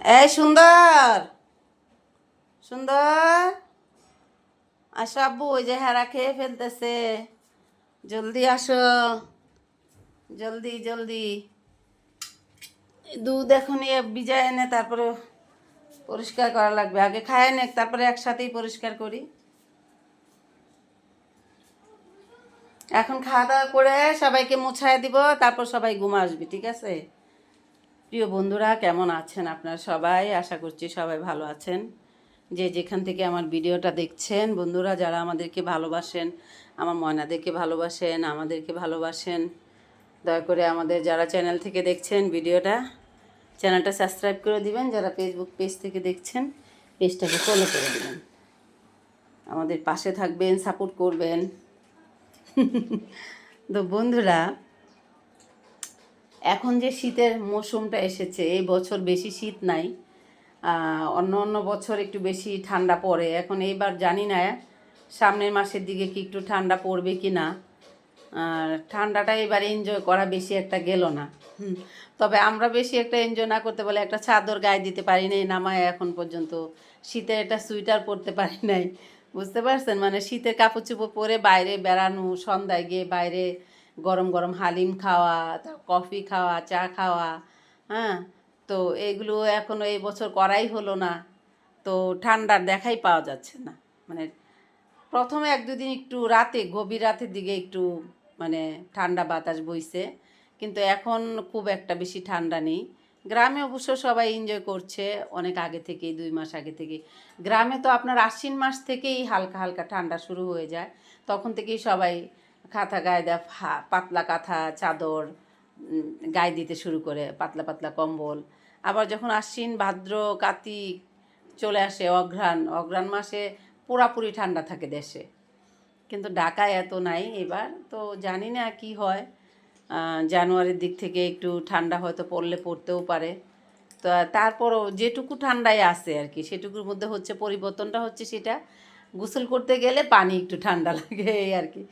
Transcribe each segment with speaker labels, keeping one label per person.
Speaker 1: এই সুন্দর সুন্দর আসো আব্বু, ওই যে হেরা খেয়ে ফেলতেছে। জলদি আসো, জলদি জলদি। দুধ এখন ভিজায় এনে তারপরে পরিষ্কার করা লাগবে। আগে খায় নে, তারপরে একসাথেই পরিষ্কার করি। এখন খাওয়া দাওয়া করে সবাইকে মুছায় দিব, তারপর সবাই ঘুম আসবে, ঠিক আছে? প্রিয় বন্ধুরা, কেমন আছেন আপনারা সবাই? আশা করছি সবাই ভালো আছেন। যে যেখান থেকে আমার ভিডিওটা দেখছেন, বন্ধুরা যারা আমাদেরকে ভালোবাসেন, আমার ময়নাদেরকে ভালোবাসেন, আমাদেরকে ভালোবাসেন, দয়া করে আমাদের যারা চ্যানেল থেকে দেখছেন ভিডিওটা, চ্যানেলটা সাবস্ক্রাইব করে দিবেন। যারা ফেসবুক পেজ থেকে দেখছেন, পেজটাকে ফলো করে দিবেন। আমাদের পাশে থাকবেন, সাপোর্ট করবেন। তো বন্ধুরা, এখন যে শীতের মৌসুমটা এসেছে, এই বছর বেশি শীত নাই। অন্য অন্য বছর একটু বেশি ঠান্ডা পড়ে। এখন এইবার জানি না সামনের মাসের দিকে কি একটু ঠান্ডা পড়বে কি না। ঠান্ডাটা এবার এনজয় করা বেশি একটা গেল না। তবে আমরা বেশি একটা এনজয় না করতে বলে একটা চাদর গায়ে দিতে পারি নাই নামায় এখন পর্যন্ত। শীতের একটা সোয়েটার পরতে পারি নাই, বুঝতে পারছেন? মানে শীতের কাপড় চোপড় পরে বাইরে বেড়ানো, সন্ধ্যায় গিয়ে বাইরে গরম গরম হালিম খাওয়া, কফি খাওয়া, চা খাওয়া, হ্যাঁ। তো এগুলো এখনও এই বছর করাই হলো না। তো ঠান্ডার দেখাই পাওয়া যাচ্ছে না। মানে প্রথমে এক দুদিন একটু রাতে, গভীর রাতের দিকে একটু মানে ঠান্ডা বাতাস বইছে, কিন্তু এখন খুব একটা বেশি ঠান্ডা নেই। গ্রামে অবশ্য সবাই এনজয় করছে অনেক আগে থেকেই, 2 মাস আগে থেকে। গ্রামে তো আপনার আশ্বিন মাস থেকেই হালকা হালকা ঠান্ডা শুরু হয়ে যায়। তখন থেকেই সবাই কাঁথা গায়ে দেয়, পাতলা কাঁথা চাদর গায়ে দিতে শুরু করে, পাতলা পাতলা কম্বল। আবার যখন আশ্বিন ভাদ্র কার্তিক চলে আসে, অঘ্রাণ অঘ্রাণ মাসে পুরাপুরি ঠান্ডা থাকে দেশে। কিন্তু ঢাকায় এত নাই এবার। তো জানি না কি হয়। জানুয়ারির দিক থেকে একটু ঠান্ডা হয়তো পড়লে পড়তেও পারে। তো তারপরও যেটুকু ঠান্ডায় আছে আর কি, সেটুকুর মধ্যে হচ্ছে পরিবর্তনটা হচ্ছে সেটা, গোসল করতে গেলে পানি একটু ঠান্ডা লাগে এই আর কি।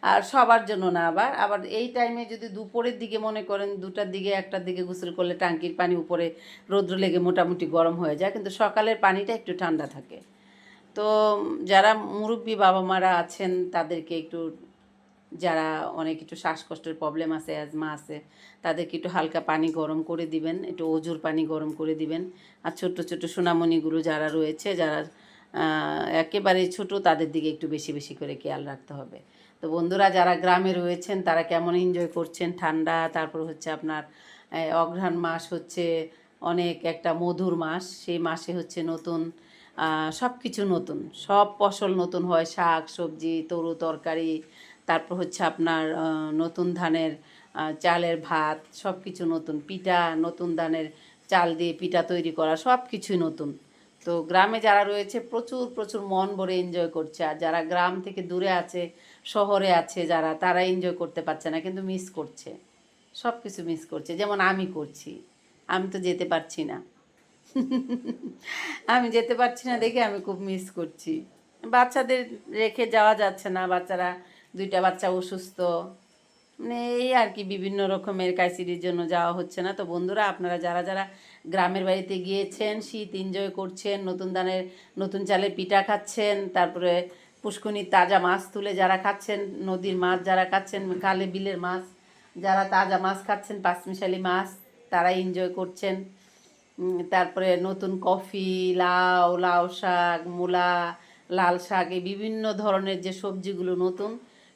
Speaker 1: আর সবার জন্য না। আবার আবার এই টাইমে যদি দুপুরের দিকে মনে করেন 2টার দিকে 1টার দিকে গোসল করলে টাঙ্কির পানি উপরে রৌদ্র লেগে মোটামুটি গরম হয়ে যায়, কিন্তু সকালের পানিটা একটু ঠান্ডা থাকে। তো যারা মুরব্বী বাবা মারা আছেন তাদেরকে একটু, যারা অনেক একটু শ্বাসকষ্টের প্রবলেম আছে, অ্যাজমা আছে, তাদেরকে একটু হালকা পানি গরম করে দিবেন, একটু অজুর পানি গরম করে দিবেন। আর ছোট্ট ছোট্ট সোনামণিগুলো যারা রয়েছে, যারা একেবারে ছোট, তাদের দিকে একটু বেশি বেশি করে খেয়াল রাখতে হবে। তো বন্ধুরা যারা গ্রামে রয়েছেন তারা কেমন এনজয় করছেন ঠান্ডা? তারপর হচ্ছে আপনার অঘ্রাণ মাস হচ্ছে অনেক একটা মধুর মাস। সেই মাসে হচ্ছে নতুন সব কিছু নতুন, সব ফসল নতুন হয়, শাক সবজি তরু তরকারি। তারপর হচ্ছে আপনার নতুন ধানের চালের ভাত, সব কিছু নতুন, পিঠা নতুন ধানের চাল দিয়ে পিঠা তৈরি করা, সব কিছুই নতুন। তো গ্রামে যারা রয়েছে প্রচুর প্রচুর মন ভরে এনজয় করছে। আর যারা গ্রাম থেকে দূরে আছে, শহরে আছে যারা, তারা এনজয় করতে পারছে না, কিন্তু মিস করছে, সব কিছু মিস করছে। যেমন আমি করছি, আমি তো যেতে পারছি না। আমি যেতে পারছি না দেখে আমি খুব মিস করছি। বাচ্চাদের রেখে যাওয়া যাচ্ছে না, বাচ্চারা 2টা বাচ্চা অসুস্থ, মানে এই আর কি, বিভিন্ন রকমের কাইসিডির জন্য যাওয়া হচ্ছে না। তো বন্ধুরা আপনারা যারা যারা গ্রামের বাড়িতে গিয়েছেন, শীত এনজয় করছেন, নতুন ধানের নতুন চালের পিঠা খাচ্ছেন, তারপরে পুষ্কুনির তাজা মাছ তুলে যারা খাচ্ছেন, নদীর মাছ যারা খাচ্ছেন, খালে বিলের মাছ যারা তাজা মাছ খাচ্ছেন, পাঁচমিশালি মাছ, তারা এনজয় করছেন। তারপরে নতুন কফি, লাউ, লাউ শাক, মূলা, লাল শাক, এই বিভিন্ন ধরনের যে সবজিগুলো নতুন,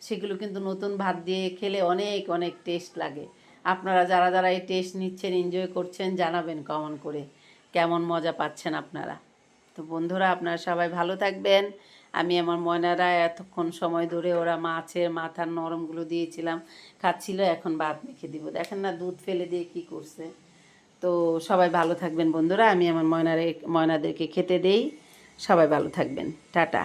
Speaker 1: সেগুলো কিন্তু নতুন ভাত দিয়ে খেলে অনেক অনেক টেস্ট লাগে। আপনারা যারা যারা এই টেস্ট নিচ্ছেন, এনজয় করছেন, জানাবেন কমেন্ট করে কেমন মজা পাচ্ছেন আপনারা। তো বন্ধুরা আপনারা সবাই ভালো থাকবেন। আমি আমার ময়নারা এতক্ষণ সময় ধরে ওরা মাছের মাথার নরমগুলো দিয়েছিলাম, খাচ্ছিল, এখন ভাত মেখে দিব। দেখেন না দুধ ফেলে দিয়ে কি করছে। তো সবাই ভালো থাকবেন বন্ধুরা। আমি আমার ময়নাদেরকে খেতে দেই। সবাই ভালো থাকবেন। টাটা।